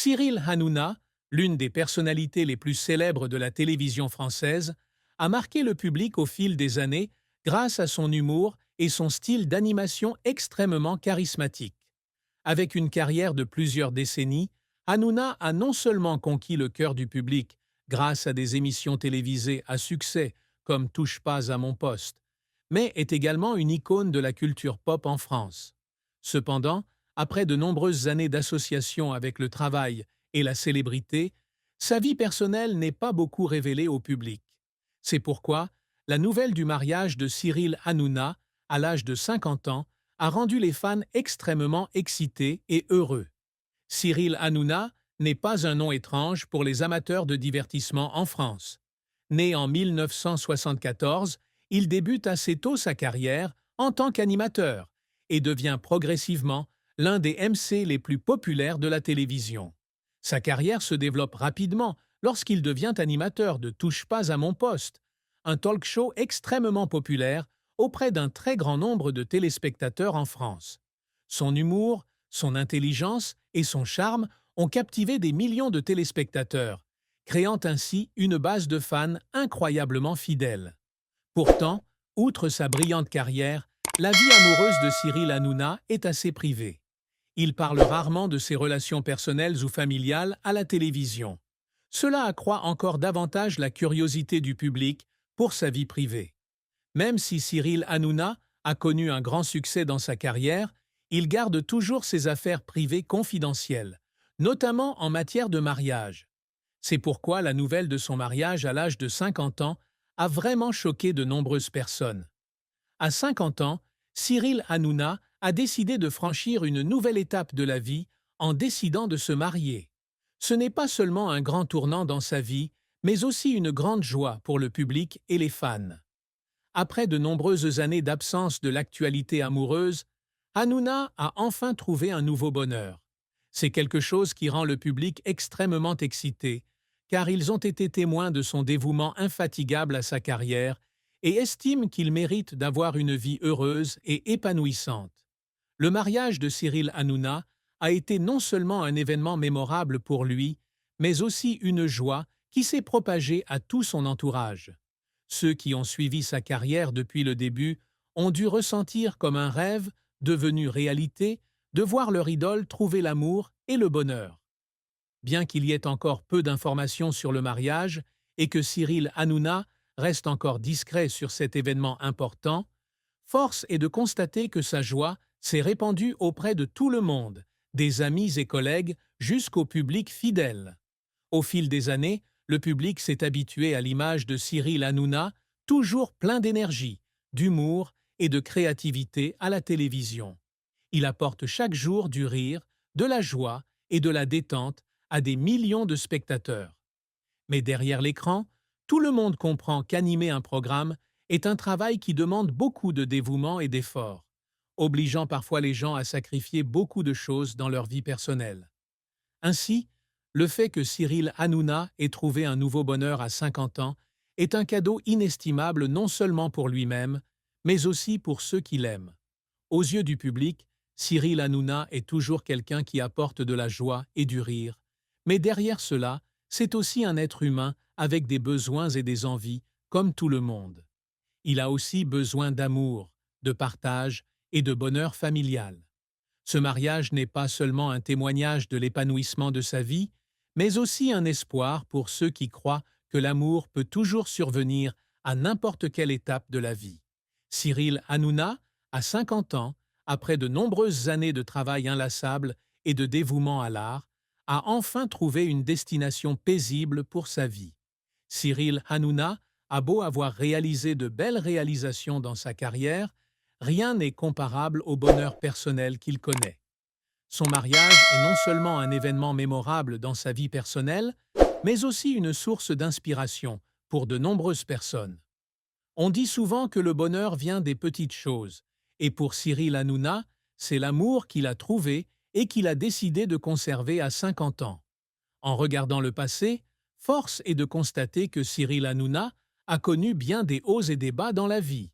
Cyril Hanouna, l'une des personnalités les plus célèbres de la télévision française, a marqué le public au fil des années grâce à son humour et son style d'animation extrêmement charismatique. Avec une carrière de plusieurs décennies, Hanouna a non seulement conquis le cœur du public grâce à des émissions télévisées à succès comme Touche pas à mon poste, mais est également une icône de la culture pop en France. Cependant, après de nombreuses années d'association avec le travail et la célébrité, sa vie personnelle n'est pas beaucoup révélée au public. C'est pourquoi la nouvelle du mariage de Cyril Hanouna, à l'âge de 50 ans, a rendu les fans extrêmement excités et heureux. Cyril Hanouna n'est pas un nom étrange pour les amateurs de divertissement en France. Né en 1974, il débute assez tôt sa carrière en tant qu'animateur et devient progressivement l'un des MC les plus populaires de la télévision. Sa carrière se développe rapidement lorsqu'il devient animateur de Touche pas à mon poste, un talk-show extrêmement populaire auprès d'un très grand nombre de téléspectateurs en France. Son humour, son intelligence et son charme ont captivé des millions de téléspectateurs, créant ainsi une base de fans incroyablement fidèles. Pourtant, outre sa brillante carrière, la vie amoureuse de Cyril Hanouna est assez privée. Il parle rarement de ses relations personnelles ou familiales à la télévision. Cela accroît encore davantage la curiosité du public pour sa vie privée. Même si Cyril Hanouna a connu un grand succès dans sa carrière, il garde toujours ses affaires privées confidentielles, notamment en matière de mariage. C'est pourquoi la nouvelle de son mariage à l'âge de 50 ans a vraiment choqué de nombreuses personnes. À 50 ans, Cyril Hanouna a décidé de franchir une nouvelle étape de la vie en décidant de se marier. Ce n'est pas seulement un grand tournant dans sa vie, mais aussi une grande joie pour le public et les fans. Après de nombreuses années d'absence de l'actualité amoureuse, Hanouna a enfin trouvé un nouveau bonheur. C'est quelque chose qui rend le public extrêmement excité, car ils ont été témoins de son dévouement infatigable à sa carrière et estiment qu'il mérite d'avoir une vie heureuse et épanouissante. Le mariage de Cyril Hanouna a été non seulement un événement mémorable pour lui, mais aussi une joie qui s'est propagée à tout son entourage. Ceux qui ont suivi sa carrière depuis le début ont dû ressentir comme un rêve devenu réalité de voir leur idole trouver l'amour et le bonheur. Bien qu'il y ait encore peu d'informations sur le mariage et que Cyril Hanouna reste encore discret sur cet événement important, force est de constater que sa joie s'est répandue auprès de tout le monde, des amis et collègues jusqu'au public fidèle. Au fil des années, le public s'est habitué à l'image de Cyril Hanouna, toujours plein d'énergie, d'humour et de créativité à la télévision. Il apporte chaque jour du rire, de la joie et de la détente à des millions de spectateurs. Mais derrière l'écran, tout le monde comprend qu'animer un programme est un travail qui demande beaucoup de dévouement et d'efforts, obligeant parfois les gens à sacrifier beaucoup de choses dans leur vie personnelle. Ainsi, le fait que Cyril Hanouna ait trouvé un nouveau bonheur à 50 ans est un cadeau inestimable non seulement pour lui-même, mais aussi pour ceux qui l'aiment. Aux yeux du public, Cyril Hanouna est toujours quelqu'un qui apporte de la joie et du rire, mais derrière cela, c'est aussi un être humain avec des besoins et des envies, comme tout le monde. Il a aussi besoin d'amour, de partage et de bonheur familial. Ce mariage n'est pas seulement un témoignage de l'épanouissement de sa vie, mais aussi un espoir pour ceux qui croient que l'amour peut toujours survenir à n'importe quelle étape de la vie. Cyril Hanouna, à 50 ans, après de nombreuses années de travail inlassable et de dévouement à l'art, a enfin trouvé une destination paisible pour sa vie. Cyril Hanouna a beau avoir réalisé de belles réalisations dans sa carrière, rien n'est comparable au bonheur personnel qu'il connaît. Son mariage est non seulement un événement mémorable dans sa vie personnelle, mais aussi une source d'inspiration pour de nombreuses personnes. On dit souvent que le bonheur vient des petites choses, et pour Cyril Hanouna, c'est l'amour qu'il a trouvé et qu'il a décidé de conserver à 50 ans. En regardant le passé, force est de constater que Cyril Hanouna a connu bien des hauts et des bas dans la vie.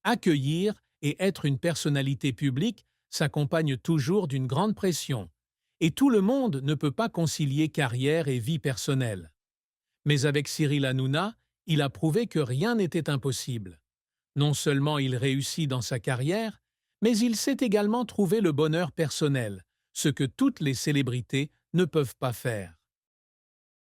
Accueillir et être une personnalité publique s'accompagne toujours d'une grande pression, et tout le monde ne peut pas concilier carrière et vie personnelle. Mais avec Cyril Hanouna, il a prouvé que rien n'était impossible. Non seulement il réussit dans sa carrière, mais il sait également trouver le bonheur personnel, ce que toutes les célébrités ne peuvent pas faire.